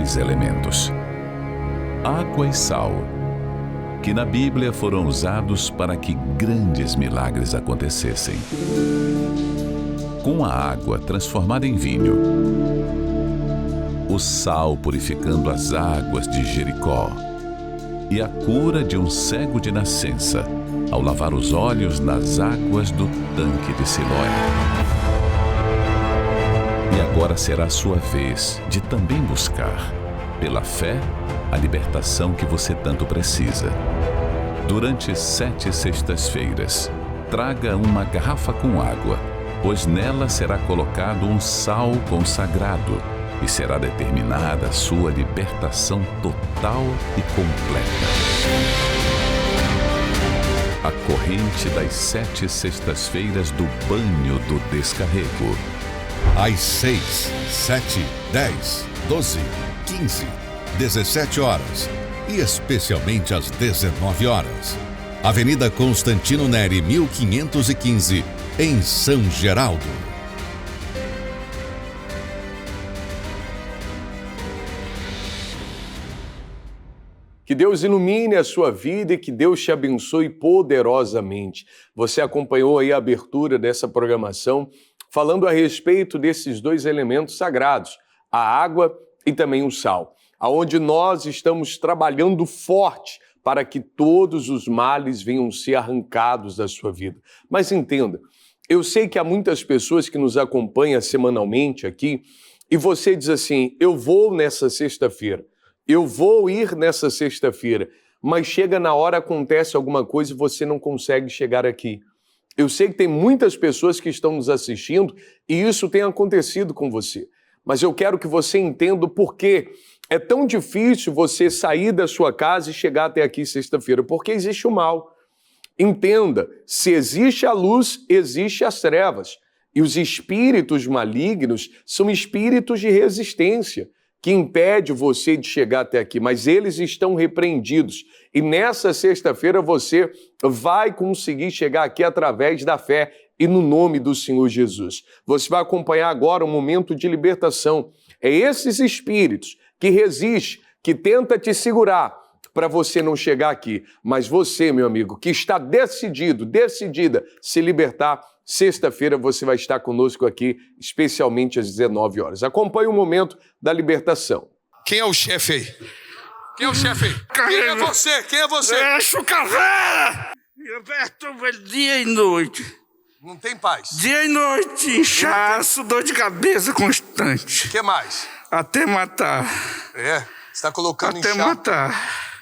dois elementos: água e sal, que na Bíblia foram usados para que grandes milagres acontecessem. Com a água transformada em vinho, o sal purificando as águas de Jericó e a cura de um cego de nascença ao lavar os olhos nas águas do tanque de Siloé. E agora será a sua vez de também buscar, pela fé, a libertação que você tanto precisa. Durante 7 sextas-feiras, traga uma garrafa com água, pois nela será colocado um sal consagrado e será determinada a sua libertação total e completa. A corrente das 7 sextas-feiras do banho do descarrego. Às 6, 7, 10, 12, 15, 17 horas e especialmente às 19 horas. Avenida Constantino Neri, 1515, em São Geraldo. Que Deus ilumine a sua vida e que Deus te abençoe poderosamente. Você acompanhou aí a abertura dessa programação falando a respeito desses dois elementos sagrados, a água e também o sal, aonde nós estamos trabalhando forte para que todos os males venham ser arrancados da sua vida. Mas entenda, eu sei que há muitas pessoas que nos acompanham semanalmente aqui e você diz assim: eu vou nessa sexta-feira, eu vou ir nessa sexta-feira, mas chega na hora, acontece alguma coisa e você não consegue chegar aqui. Eu sei que tem muitas pessoas que estão nos assistindo e isso tem acontecido com você, mas eu quero que você entenda o porquê é tão difícil você sair da sua casa e chegar até aqui sexta-feira, porque existe o mal. Entenda, se existe a luz, existe as trevas. E os espíritos malignos são espíritos de resistência, que impede você de chegar até aqui, mas eles estão repreendidos. E nessa sexta-feira você vai conseguir chegar aqui através da fé e no nome do Senhor Jesus. Você vai acompanhar agora um momento de libertação. É esses espíritos que resistem, que tenta te segurar para você não chegar aqui. Mas você, meu amigo, que está decidida se libertar, sexta-feira você vai estar conosco aqui, especialmente às 19 horas. Acompanhe o momento da libertação. Quem é o chefe aí? Quem é o chefe aí? Quem é você? Quem é você? Deixa o caveira! Eu perturbo ele dia e noite. Não tem paz. Dia e noite, inchaço, dor de cabeça constante. O que mais? Até matar. É, você está colocando até matar.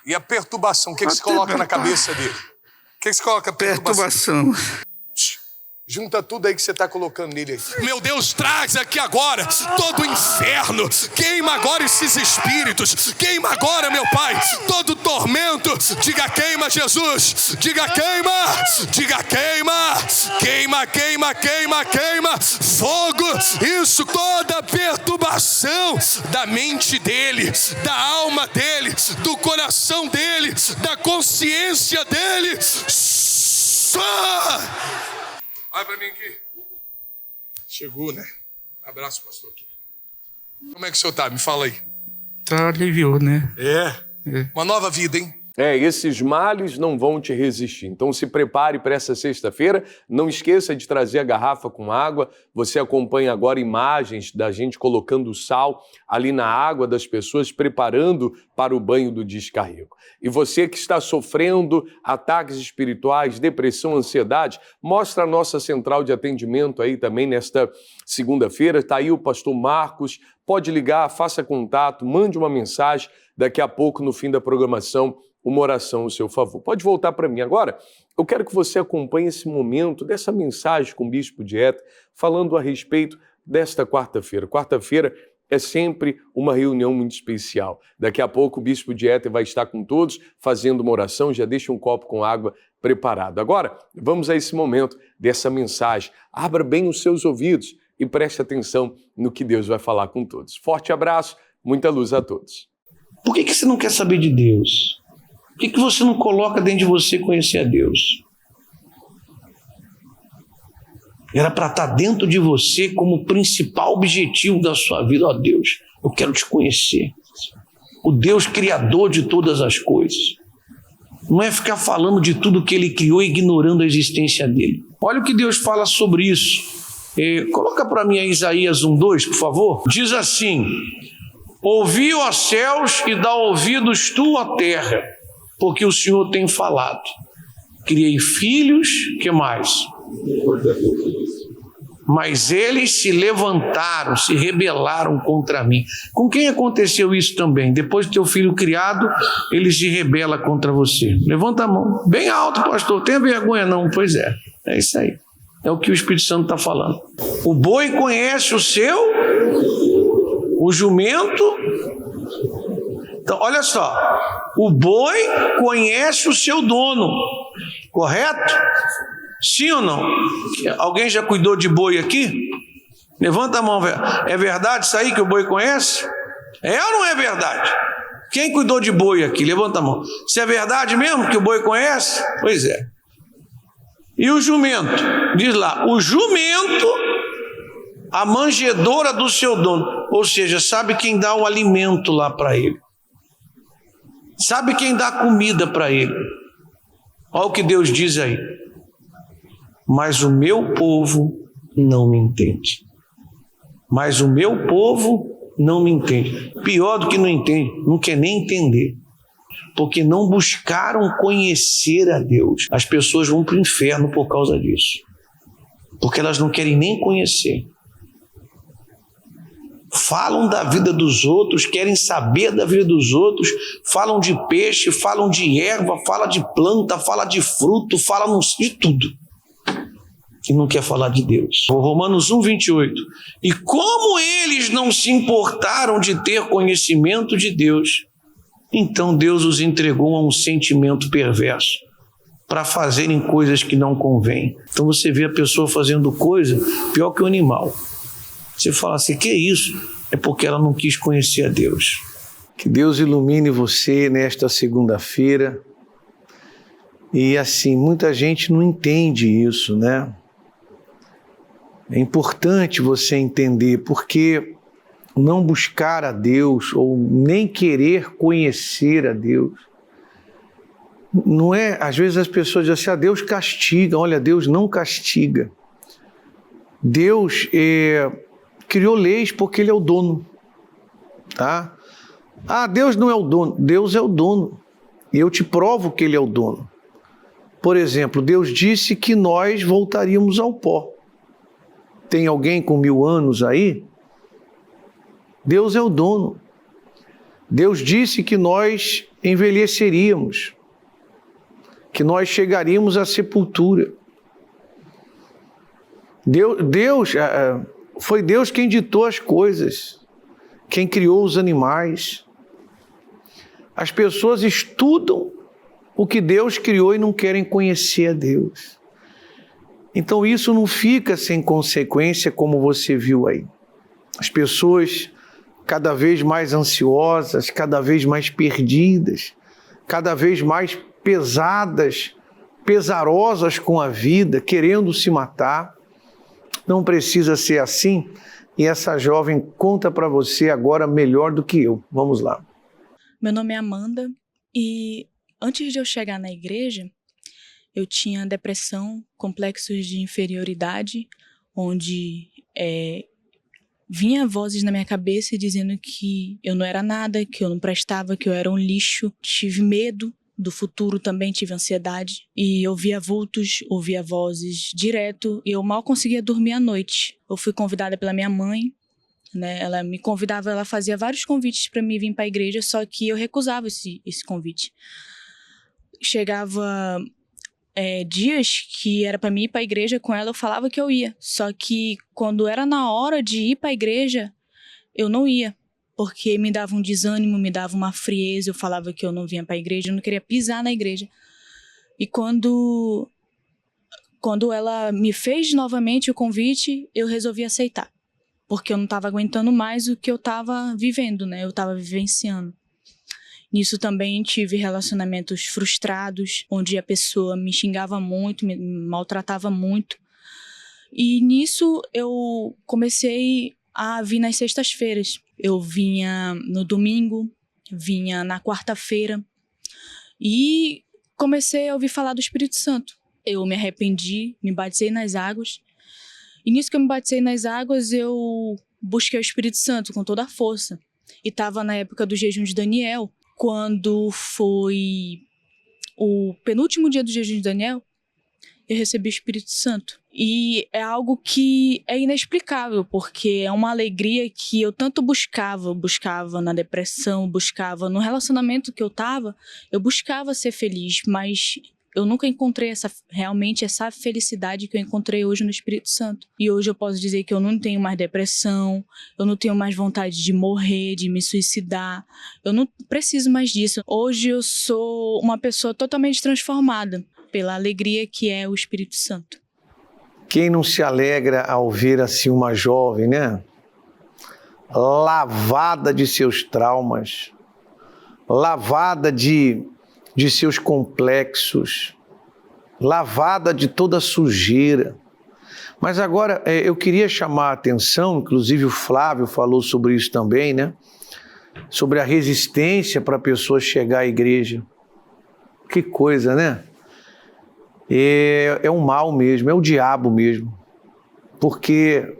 E a perturbação, o que você coloca na cabeça dele? O que você coloca? Perturbação. Junta tudo aí que você está colocando nele aí. Meu Deus, traz aqui agora todo o inferno. Queima agora esses espíritos. Queima agora, meu Pai, todo tormento. Diga queima, Jesus. Diga queima. Diga queima. Queima, queima, queima, queima. Fogo. Isso, toda perturbação da mente dele, da alma dele, do coração dele, da consciência dele. Olha pra mim aqui. Chegou, né? Abraço, pastor. Como é que o senhor tá? Me fala aí. Tá, aliviou, né? É. Uma nova vida, hein? Esses males não vão te resistir. Então se prepare para essa sexta-feira. Não esqueça de trazer a garrafa com água. Você acompanha agora imagens da gente colocando sal ali na água das pessoas, preparando para o banho do descarrego. E você que está sofrendo ataques espirituais, depressão, ansiedade, mostra a nossa central de atendimento aí também nesta segunda-feira. Está aí o pastor Marcos. Pode ligar, faça contato, mande uma mensagem. Daqui a pouco, no fim da programação, uma oração ao seu favor. Pode voltar para mim agora? Eu quero que você acompanhe esse momento dessa mensagem com o Bispo de Éter, falando a respeito desta quarta-feira. Quarta-feira é sempre uma reunião muito especial. Daqui a pouco o Bispo de Éter vai estar com todos, fazendo uma oração, já deixa um copo com água preparado. Agora, vamos a esse momento dessa mensagem. Abra bem os seus ouvidos e preste atenção no que Deus vai falar com todos. Forte abraço, muita luz a todos. Por que você não quer saber de Deus? Por que você não coloca dentro de você conhecer a Deus? Era para estar dentro de você como principal objetivo da sua vida. Ó Deus, eu quero te conhecer. o Deus criador de todas as coisas. Não é ficar falando de tudo que ele criou e ignorando a existência dele. Olha o que Deus fala sobre isso. Coloca para mim aí Isaías 1:2, por favor. Diz assim: ouvi, ó céus, e dá ouvidos tu, ó terra, porque o Senhor tem falado. Criei filhos, que mais? Mas eles se levantaram, se rebelaram contra mim. Com quem aconteceu isso também? Depois do teu filho criado, ele se rebela contra você. Levanta a mão, bem alto, pastor. Tenha vergonha não? Pois é isso aí. É o que o Espírito Santo está falando. O boi conhece o seu, o jumento. Então, olha só. O boi conhece o seu dono, correto? Sim ou não? Alguém já cuidou de boi aqui? Levanta a mão, velho. É verdade isso aí que o boi conhece? É ou não é verdade? Quem cuidou de boi aqui? Levanta a mão. Se é verdade mesmo que o boi conhece? Pois é. E o jumento? Diz lá, o jumento, a manjedoura do seu dono. Ou seja, sabe quem dá o alimento lá para ele. Sabe quem dá comida para ele. Olha o que Deus diz aí. Mas o meu povo não me entende. Mas o meu povo não me entende. Pior do que não entende, não quer nem entender. Porque não buscaram conhecer a Deus. As pessoas vão para o inferno por causa disso. Porque elas não querem nem conhecer. Falam da vida dos outros, querem saber da vida dos outros, falam de peixe, falam de erva, falam de planta, falam de fruto, falam de tudo. E não quer falar de Deus. Romanos 1:28. E como eles não se importaram de ter conhecimento de Deus, então Deus os entregou a um sentimento perverso para fazerem coisas que não convêm. Então você vê a pessoa fazendo coisa pior que o animal. Você fala assim, que é isso? É porque ela não quis conhecer a Deus. Que Deus ilumine você nesta segunda-feira. E assim, muita gente não entende isso, né? É importante você entender, porque não buscar a Deus ou nem querer conhecer a Deus, não é, às vezes as pessoas dizem assim, Deus castiga. Olha, Deus não castiga. Deus criou leis porque Ele é o dono, tá? Deus não é o dono. Deus é o dono. E eu te provo que Ele é o dono. Por exemplo, Deus disse que nós voltaríamos ao pó. Tem alguém com 1000 anos aí? Deus é o dono. Deus disse que nós envelheceríamos, que nós chegaríamos à sepultura. Foi Deus quem ditou as coisas, quem criou os animais. As pessoas estudam o que Deus criou e não querem conhecer a Deus. Então isso não fica sem consequência, como você viu aí. As pessoas cada vez mais ansiosas, cada vez mais perdidas, cada vez mais pesarosas com a vida, querendo se matar. Não precisa ser assim. E essa jovem conta para você agora melhor do que eu. Vamos lá. Meu nome é Amanda e antes de eu chegar na igreja, eu tinha depressão, complexos de inferioridade, onde vinha vozes na minha cabeça dizendo que eu não era nada, que eu não prestava, que eu era um lixo. Tive medo do futuro também, tive ansiedade. E eu via vultos, ouvia vozes direto e eu mal conseguia dormir à noite. Eu fui convidada pela minha mãe, né? Ela me convidava, ela fazia vários convites para mim vir para a igreja, só que eu recusava esse convite. Chegava dias que era para mim ir para a igreja com ela, eu falava que eu ia. Só que quando era na hora de ir para a igreja, eu não ia. Porque me dava um desânimo, me dava uma frieza, eu falava que eu não vinha para a igreja, eu não queria pisar na igreja. E quando ela me fez novamente o convite, eu resolvi aceitar. Porque eu não estava aguentando mais o que eu estava vivendo, né? Eu estava vivenciando. Nisso também tive relacionamentos frustrados, onde a pessoa me xingava muito, me maltratava muito. E nisso eu comecei a vir nas sextas-feiras. Eu vinha no domingo, vinha na quarta-feira e comecei a ouvir falar do Espírito Santo. Eu me arrependi, me batizei nas águas. E nisso que eu me batizei nas águas, eu busquei o Espírito Santo com toda a força. E estava na época do jejum de Daniel, quando foi o penúltimo dia do jejum de Daniel, eu recebi o Espírito Santo. E é algo que é inexplicável, porque é uma alegria que eu tanto buscava na depressão, buscava no relacionamento que eu estava, eu buscava ser feliz, mas eu nunca encontrei realmente essa felicidade que eu encontrei hoje no Espírito Santo. E hoje eu posso dizer que eu não tenho mais depressão, eu não tenho mais vontade de morrer, de me suicidar. Eu não preciso mais disso. Hoje eu sou uma pessoa totalmente transformada pela alegria que é o Espírito Santo. Quem não se alegra ao ver assim uma jovem, né? Lavada de seus traumas, lavada de seus complexos, lavada de toda sujeira. Mas agora eu queria chamar a atenção, inclusive o Flávio falou sobre isso também, né? Sobre a resistência para a pessoa chegar à igreja. Que coisa, né? É um mal mesmo, é o diabo mesmo. Porque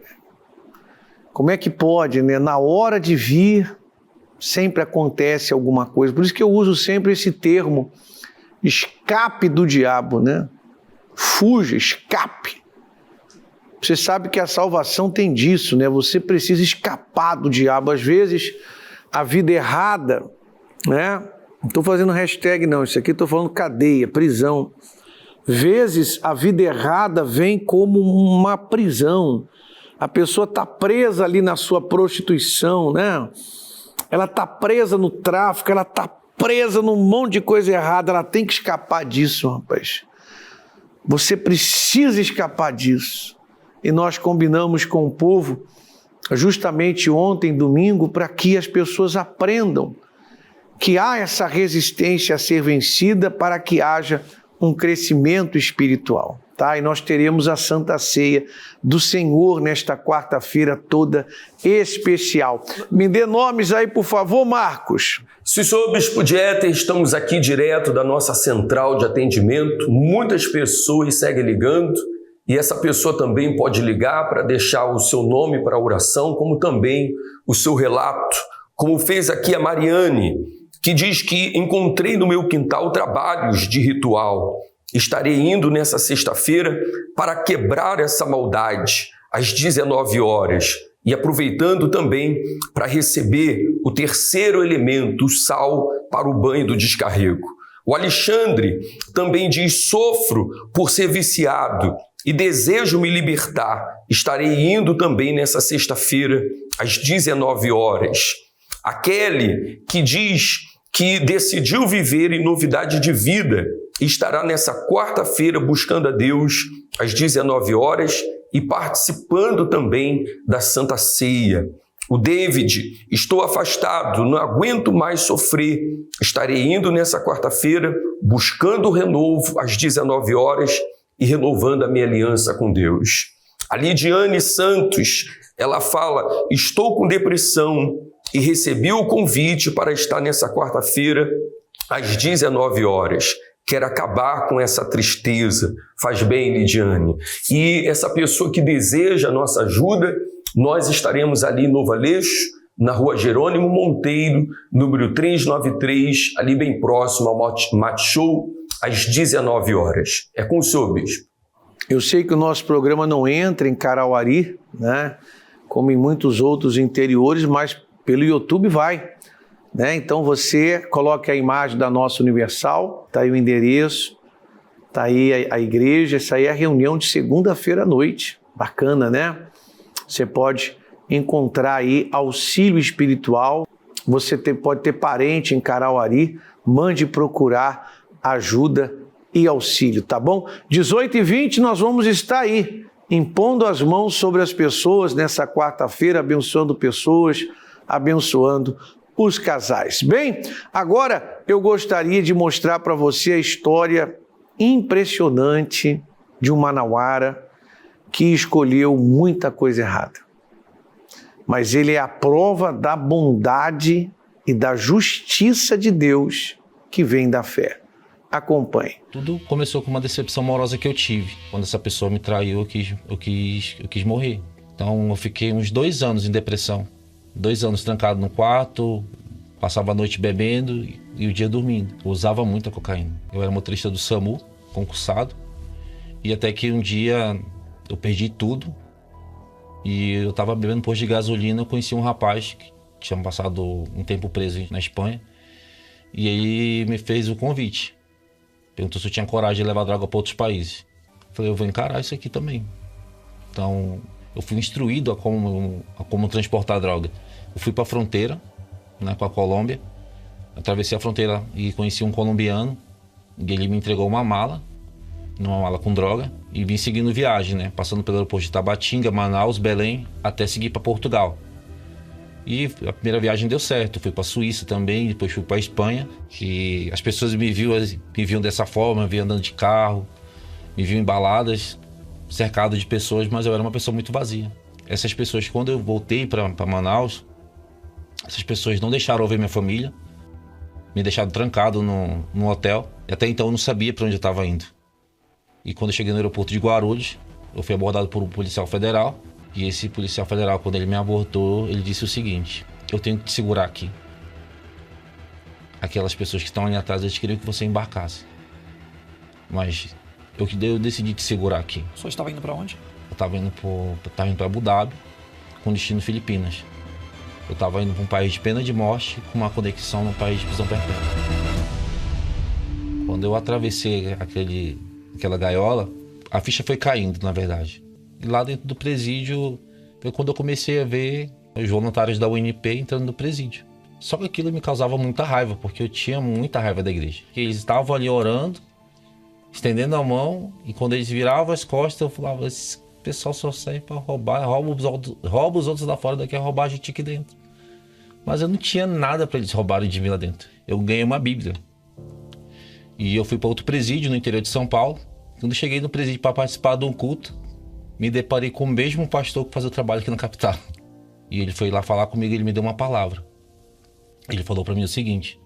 como é que pode, né? Na hora de vir, sempre acontece alguma coisa. Por isso que eu uso sempre esse termo, escape do diabo, né? Fuja, escape. Você sabe que a salvação tem disso, né? Você precisa escapar do diabo. Às vezes, a vida errada, né? Não estou fazendo hashtag não, isso aqui estou falando cadeia, prisão. Vezes a vida errada vem como uma prisão. A pessoa está presa ali na sua prostituição, né? Ela está presa no tráfico, ela está presa num monte de coisa errada, ela tem que escapar disso, rapaz. Você precisa escapar disso. E nós combinamos com o povo, justamente ontem, domingo, para que as pessoas aprendam que há essa resistência a ser vencida para que haja um crescimento espiritual, tá? E nós teremos a Santa Ceia do Senhor nesta quarta-feira toda especial. Me dê nomes aí, por favor, Marcos. Se sou o Bispo Dieter, estamos aqui direto da nossa central de atendimento. Muitas pessoas seguem ligando e essa pessoa também pode ligar para deixar o seu nome para a oração, como também o seu relato, como fez aqui a Mariane, que diz que encontrei no meu quintal trabalhos de ritual. Estarei indo nessa sexta-feira para quebrar essa maldade às 19 horas e aproveitando também para receber o terceiro elemento, o sal, para o banho do descarrego. O Alexandre também diz: sofro por ser viciado e desejo me libertar. Estarei indo também nessa sexta-feira às 19 horas. A Kelly, que diz que decidiu viver em novidade de vida, estará nessa quarta-feira buscando a Deus às 19 horas e participando também da Santa Ceia. O David: estou afastado, não aguento mais sofrer. Estarei indo nessa quarta-feira buscando o renovo às 19 horas e renovando a minha aliança com Deus. A Lidiane Santos, ela fala: estou com depressão e recebi o convite para estar nessa quarta-feira às 19 horas. Quero acabar com essa tristeza. Faz bem, Lidiane. E essa pessoa que deseja a nossa ajuda, nós estaremos ali em Novo Aleixo, na rua Jerônimo Monteiro, número 393, ali bem próximo ao Mate Show, às 19 horas. É com o senhor, Bispo. Eu sei que o nosso programa não entra em Carauari, né? Como em muitos outros interiores, mas pelo YouTube vai, né? Então você coloque a imagem da nossa Universal, tá aí o endereço, tá aí a igreja, essa aí é a reunião de segunda-feira à noite, bacana, né? Você pode encontrar aí auxílio espiritual, você pode ter parente em Carauari, mande procurar ajuda e auxílio, tá bom? 18h20 nós vamos estar aí, impondo as mãos sobre as pessoas nessa quarta-feira, abençoando pessoas, abençoando os casais. Bem, agora eu gostaria de mostrar para você a história impressionante de um manauara que escolheu muita coisa errada. Mas ele é a prova da bondade e da justiça de Deus que vem da fé. Acompanhe. Tudo começou com uma decepção amorosa que eu tive. Quando essa pessoa me traiu, eu quis morrer. Então eu fiquei uns 2 anos em depressão. 2 anos trancado no quarto, passava a noite bebendo e o dia dormindo. Eu usava muita cocaína. Eu era motorista do SAMU, concursado. E até que um dia eu perdi tudo. E eu estava bebendo posto de gasolina, eu conheci um rapaz que tinha passado um tempo preso na Espanha. E ele me fez o convite. Perguntou se eu tinha coragem de levar droga para outros países. Eu falei, eu vou encarar isso aqui também. Então, eu fui instruído a como transportar droga. Eu fui para a fronteira, né, com a Colômbia. Atravessei a fronteira e conheci um colombiano. E ele me entregou uma mala com droga. E vim seguindo viagem, né, passando pelo aeroporto de Tabatinga, Manaus, Belém, até seguir para Portugal. E a primeira viagem deu certo, fui para a Suíça também, depois fui para a Espanha. E as pessoas me viam dessa forma, me viam andando de carro, me viam em baladas, cercado de pessoas, mas eu era uma pessoa muito vazia. Essas pessoas, quando eu voltei para Manaus, essas pessoas não deixaram eu ver minha família, me deixaram trancado no hotel. E até então eu não sabia para onde eu estava indo. E quando eu cheguei no aeroporto de Guarulhos, eu fui abordado por um policial federal. E esse policial federal, quando ele me abordou, ele disse o seguinte: eu tenho que te segurar aqui. Aquelas pessoas que estão ali atrás, eles queriam que você embarcasse. Mas eu decidi te segurar aqui. O senhor estava indo para onde? Eu estava indo para Abu Dhabi, com destino Filipinas. Eu estava indo para um país de pena de morte, com uma conexão no país de prisão perpétua. Quando eu atravessei aquela gaiola, a ficha foi caindo, na verdade. E lá dentro do presídio foi quando eu comecei a ver os voluntários da UNP entrando no presídio. Só que aquilo me causava muita raiva, porque eu tinha muita raiva da igreja. Eles estavam ali orando, estendendo a mão, e quando eles viravam as costas, eu falava, esse pessoal só serve para roubar, rouba os outros lá fora, daqui a roubar a gente aqui dentro. Mas eu não tinha nada para eles roubarem de mim lá dentro. Eu ganhei uma Bíblia. E eu fui para outro presídio no interior de São Paulo. Quando cheguei no presídio para participar de um culto, me deparei com o mesmo pastor que fazia o trabalho aqui na capital. E ele foi lá falar comigo e ele me deu uma palavra. Ele falou para mim o seguinte: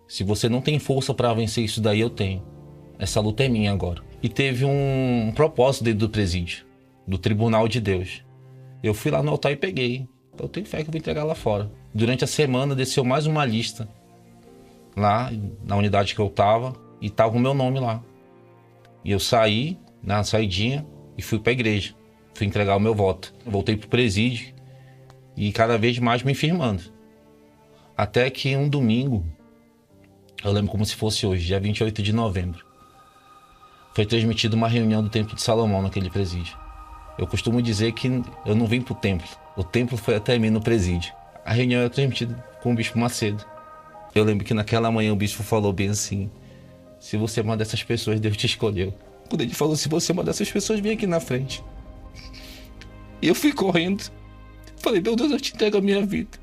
se você não tem força para vencer isso daí, eu tenho. Essa luta é minha agora. E teve um propósito dentro do presídio, do Tribunal de Deus. Eu fui lá no altar e peguei. Eu tenho fé que eu vou entregar lá fora. Durante a semana desceu mais uma lista lá na unidade que eu tava, e tava o meu nome lá. E eu saí na saidinha e fui para a igreja. Fui entregar o meu voto. Voltei pro presídio e cada vez mais me firmando. Até que um domingo, eu lembro como se fosse hoje, dia 28 de novembro, foi transmitida uma reunião do Templo de Salomão naquele presídio. Eu costumo dizer que eu não vim pro templo. O templo foi até mim no presídio. A reunião era transmitida com o Bispo Macedo. Eu lembro que naquela manhã o Bispo falou bem assim: se você é uma dessas pessoas, Deus te escolheu. Quando ele falou, se você é uma dessas pessoas, vem aqui na frente. E eu fui correndo. Falei, meu Deus, eu te entrego a minha vida.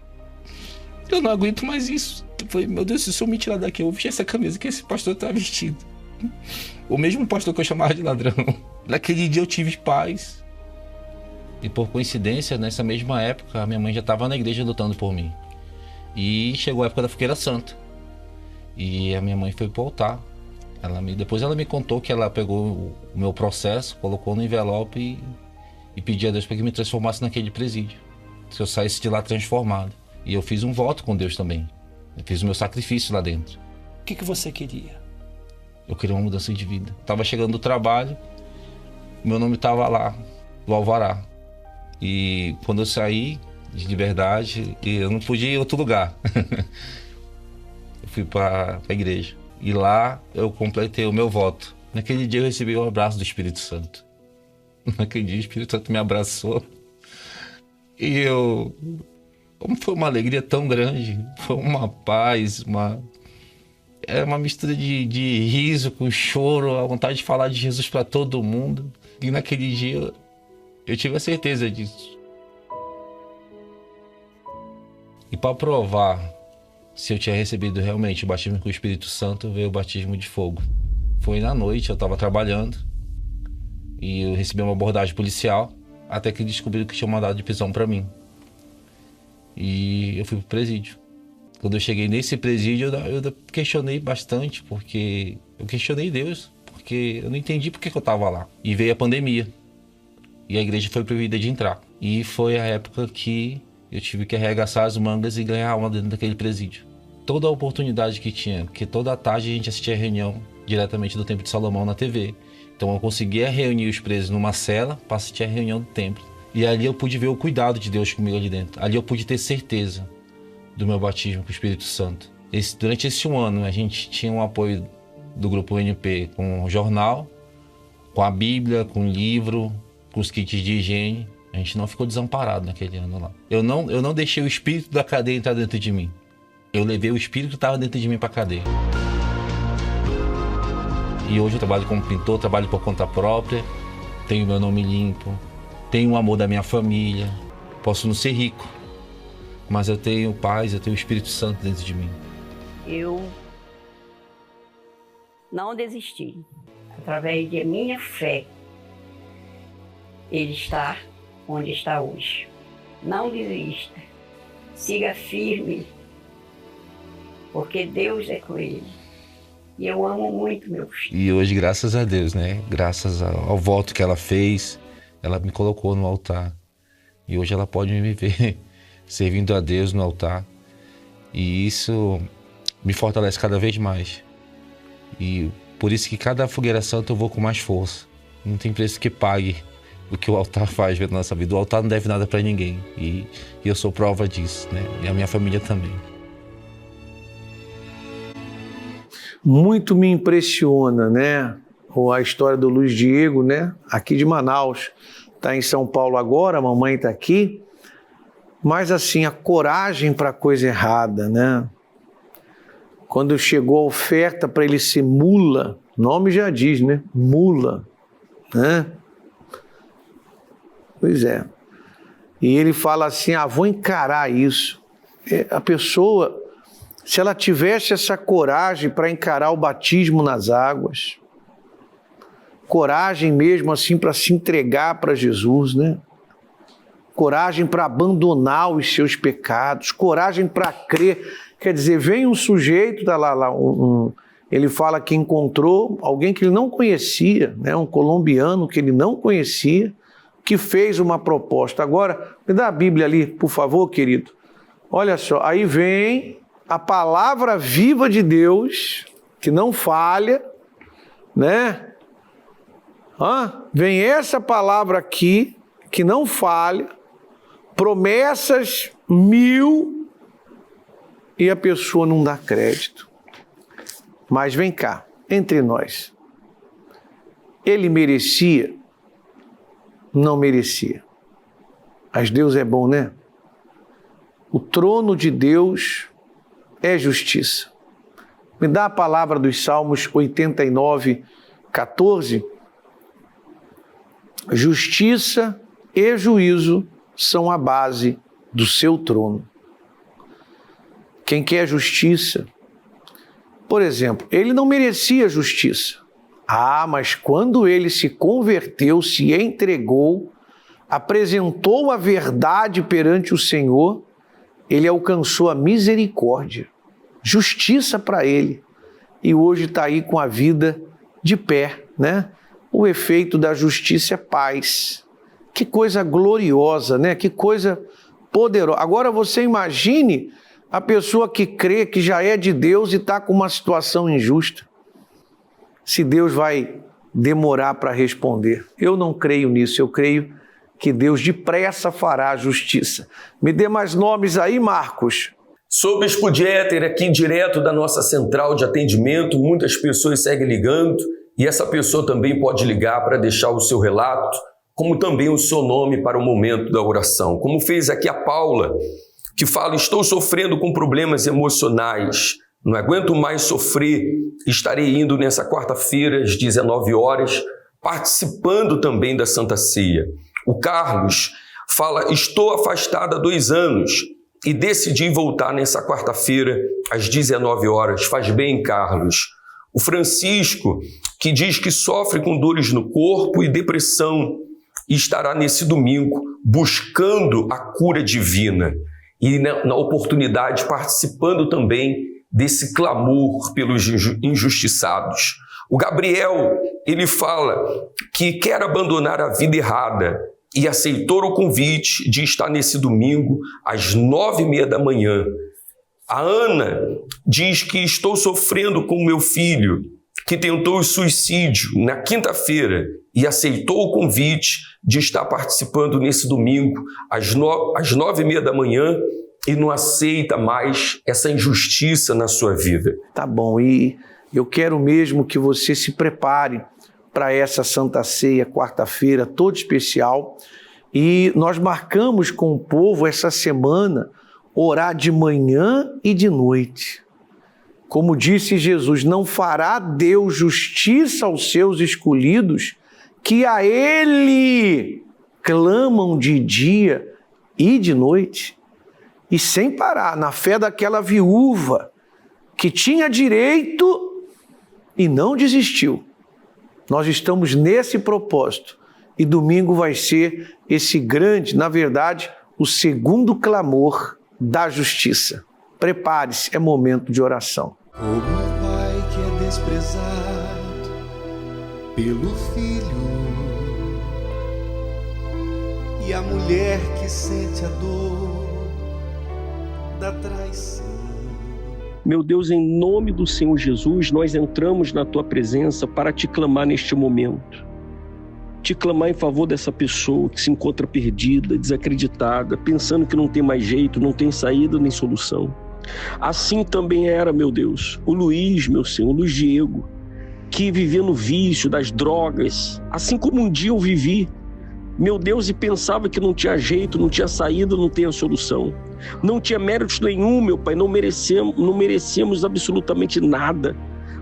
Eu não aguento mais isso. Eu falei, meu Deus, se o senhor me tirar daqui, eu vou vestir essa camisa que esse pastor tá vestido. O mesmo pastor que eu chamava de ladrão. Naquele dia eu tive paz. E por coincidência, nessa mesma época, a minha mãe já estava na igreja lutando por mim. E chegou a época da Fogueira Santa. E a minha mãe foi pro altar. Depois ela me contou que ela pegou o meu processo, colocou no envelope e pediu a Deus para que me transformasse naquele presídio. Se eu saísse de lá transformado. E eu fiz um voto com Deus também. Eu fiz o meu sacrifício lá dentro. O que você queria? Eu queria uma mudança de vida. Tava chegando do trabalho, meu nome tava lá, no alvará. E quando eu saí de liberdade, eu não podia ir em outro lugar. Eu fui para a igreja. E lá eu completei o meu voto. Naquele dia eu recebi o abraço do Espírito Santo. Naquele dia o Espírito Santo me abraçou. E foi uma alegria tão grande. Foi uma paz, era uma mistura de riso com choro, a vontade de falar de Jesus para todo mundo. E naquele dia eu tive a certeza disso. E para provar se eu tinha recebido realmente o batismo com o Espírito Santo, veio o batismo de fogo. Foi na noite, eu estava trabalhando e eu recebi uma abordagem policial, até que descobriram que tinha mandado de prisão para mim. E eu fui pro presídio. Quando eu cheguei nesse presídio, eu questionei bastante, porque eu questionei Deus, porque eu não entendi por que eu estava lá. E veio a pandemia, e a igreja foi proibida de entrar. E foi a época que eu tive que arregaçar as mangas e ganhar alma dentro daquele presídio. Toda a oportunidade que tinha, porque toda a tarde a gente assistia a reunião diretamente do Templo de Salomão na TV. Então eu conseguia reunir os presos numa cela para assistir a reunião do templo. E ali eu pude ver o cuidado de Deus comigo ali dentro. Ali eu pude ter certeza do meu batismo com o Espírito Santo. Durante esse 1 ano a gente tinha um apoio do grupo UNP com o jornal, com a Bíblia, com o livro, com os kits de higiene. A gente não ficou desamparado naquele ano lá. Eu não deixei o espírito da cadeia entrar dentro de mim. Eu levei o espírito que estava dentro de mim para a cadeia. E hoje eu trabalho como pintor, trabalho por conta própria, tenho meu nome limpo, tenho o amor da minha família. Posso não ser rico, mas eu tenho paz, eu tenho o Espírito Santo dentro de mim. Eu não desisti. Através de minha fé, ele está onde está hoje. Não desista. Siga firme, porque Deus é com ele. E eu amo muito meu filho. E hoje, graças a Deus, né? Graças ao voto que ela fez, ela me colocou no altar. E hoje ela pode me ver servindo a Deus no altar. E isso me fortalece cada vez mais. E por isso que cada fogueira santa eu vou com mais força. Não tem preço que pague o que o altar faz na nossa vida. O altar não deve nada para ninguém. E eu sou prova disso, né? E a minha família também. Muito me impressiona, né? A história do Luiz Diego, né? Aqui de Manaus. Está em São Paulo agora, a mamãe está aqui. Mas assim, a coragem para a coisa errada, né? Quando chegou a oferta para ele ser mula, o nome já diz, né? Mula, né? Pois é. E ele fala assim, vou encarar isso. A pessoa, se ela tivesse essa coragem para encarar o batismo nas águas, coragem mesmo assim para se entregar para Jesus, né? Coragem para abandonar os seus pecados, coragem para crer. Quer dizer, vem um sujeito, tá lá ele fala que encontrou alguém que ele não conhecia, né? Um colombiano que ele não conhecia, que fez uma proposta. Agora, me dá a Bíblia ali, por favor, querido. Olha só, aí vem a palavra viva de Deus, que não falha, né? Vem essa palavra aqui, que não falha, promessas 1000, e a pessoa não dá crédito. Mas vem cá, entre nós, ele merecia? Não merecia. Mas Deus é bom, né? O trono de Deus é justiça. Me dá a palavra dos Salmos 89, 14. Justiça e juízo são a base do seu trono. Quem quer justiça? Por exemplo, ele não merecia justiça. Mas quando ele se converteu, se entregou, apresentou a verdade perante o Senhor, ele alcançou a misericórdia, justiça para ele. E hoje está aí com a vida de pé, né? O efeito da justiça é paz. Que coisa gloriosa, né? Que coisa poderosa. Agora você imagine a pessoa que crê que já é de Deus e está com uma situação injusta. Se Deus vai demorar para responder. Eu não creio nisso, eu creio que Deus depressa fará a justiça. Me dê mais nomes aí, Marcos. Sou o Bispo Dieter, aqui direto da nossa central de atendimento. Muitas pessoas seguem ligando e essa pessoa também pode ligar para deixar o seu relato, como também o seu nome para o momento da oração. Como fez aqui a Paula, que fala: estou sofrendo com problemas emocionais, não aguento mais sofrer, estarei indo nessa quarta-feira às 19 horas, participando também da Santa Ceia. O Carlos fala: estou afastado há 2 anos e decidi voltar nessa quarta-feira às 19 horas. Faz bem, Carlos. O Francisco, que diz que sofre com dores no corpo e depressão, e estará nesse domingo buscando a cura divina. e na oportunidade participando também desse clamor pelos injustiçados. O Gabriel, ele fala que quer abandonar a vida errada e aceitou o convite de estar nesse domingo às 9h30 da manhã. A Ana diz que estou sofrendo com meu filho, que tentou o suicídio na quinta-feira e aceitou o convite de estar participando nesse domingo às 9h30 da manhã e não aceita mais essa injustiça na sua vida. Tá bom, e eu quero mesmo que você se prepare para essa Santa Ceia, quarta-feira, toda especial. E nós marcamos com o povo essa semana orar de manhã e de noite. Como disse Jesus, não fará Deus justiça aos seus escolhidos, que a Ele clamam de dia e de noite. E sem parar, na fé daquela viúva que tinha direito e não desistiu. Nós estamos nesse propósito e domingo vai ser esse grande, na verdade, o segundo clamor da justiça. Prepare-se, é momento de oração. Como o pai que é desprezado pelo filho e a mulher que sente a dor da traição. Meu Deus, em nome do Senhor Jesus, nós entramos na Tua presença para Te clamar neste momento. Te clamar em favor dessa pessoa que se encontra perdida, desacreditada, pensando que não tem mais jeito, não tem saída nem solução. Assim também era, meu Deus, o Luiz, meu Senhor, o Luiz Diego, que vivia no vício das drogas, assim como um dia eu vivi, meu Deus, e pensava que não tinha jeito, não tinha saída, não tinha solução. Não tinha mérito nenhum, meu Pai, não merecíamos absolutamente nada.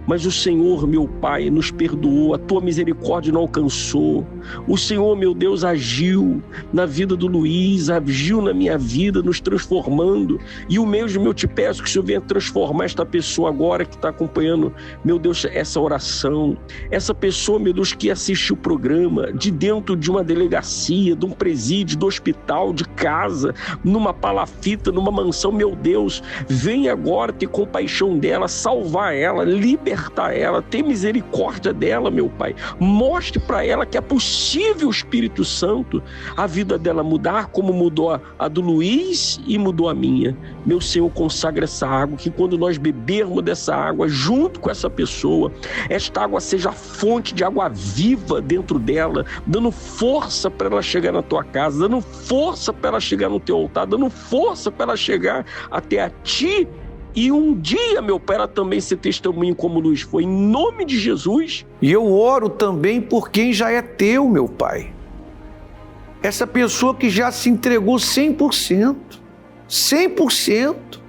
Mas o Senhor, meu Pai, nos perdoou, a Tua misericórdia não alcançou. O Senhor, meu Deus, agiu na vida do Luiz, agiu na minha vida, nos transformando. E o mesmo eu te peço que o Senhor venha transformar esta pessoa agora que está acompanhando, meu Deus, essa oração. Essa pessoa, meu Deus, que assiste o programa de dentro de uma delegacia, de um presídio, do hospital, de casa, numa palafita, numa mansão, meu Deus, venha agora ter compaixão dela, salvar ela, libertar ela, ter misericórdia dela, meu Pai. Mostre para ela que é possível, o Espírito Santo, a vida dela mudar, como mudou a do Luiz e mudou a minha. Meu Senhor, consagra essa água, que quando nós bebermos dessa água junto com essa pessoa, esta água seja a fonte de água viva dentro dela, dando força para ela chegar na Tua casa, dando força para ela chegar no Teu altar, dando força para ela chegar até a Ti. E um dia, meu Pai, ela também ser testemunho como Luiz foi, em nome de Jesus. E eu oro também por quem já é Teu, meu Pai. Essa pessoa que já se entregou 100%. 100%.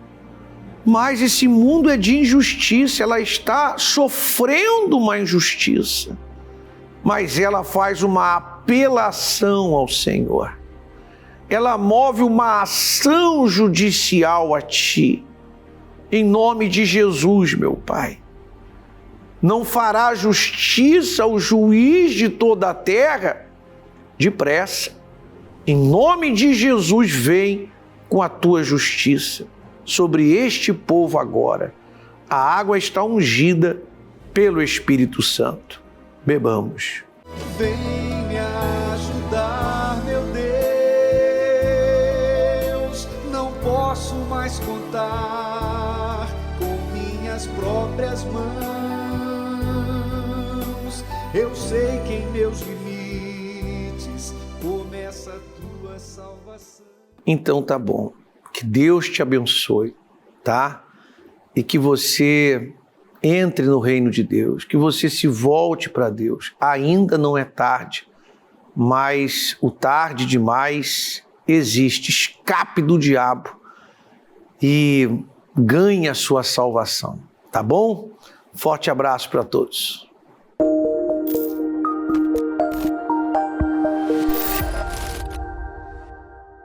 Mas esse mundo é de injustiça, ela está sofrendo uma injustiça. Mas ela faz uma apelação ao Senhor. Ela move uma ação judicial a Ti. Em nome de Jesus, meu Pai. Não fará justiça ao juiz de toda a terra depressa. Em nome de Jesus, vem com a Tua justiça sobre este povo agora. A água está ungida pelo Espírito Santo. Bebamos. Vem me ajudar, meu Deus. Não posso mais contar próprias mãos. Eu sei que em meus limites começa a Tua salvação. Então tá bom. Que Deus te abençoe, tá? E que você entre no reino de Deus, que você se volte para Deus. Ainda não é tarde, mas o tarde demais existe. Escape do diabo e ganhe a sua salvação. Tá bom? Forte abraço para todos.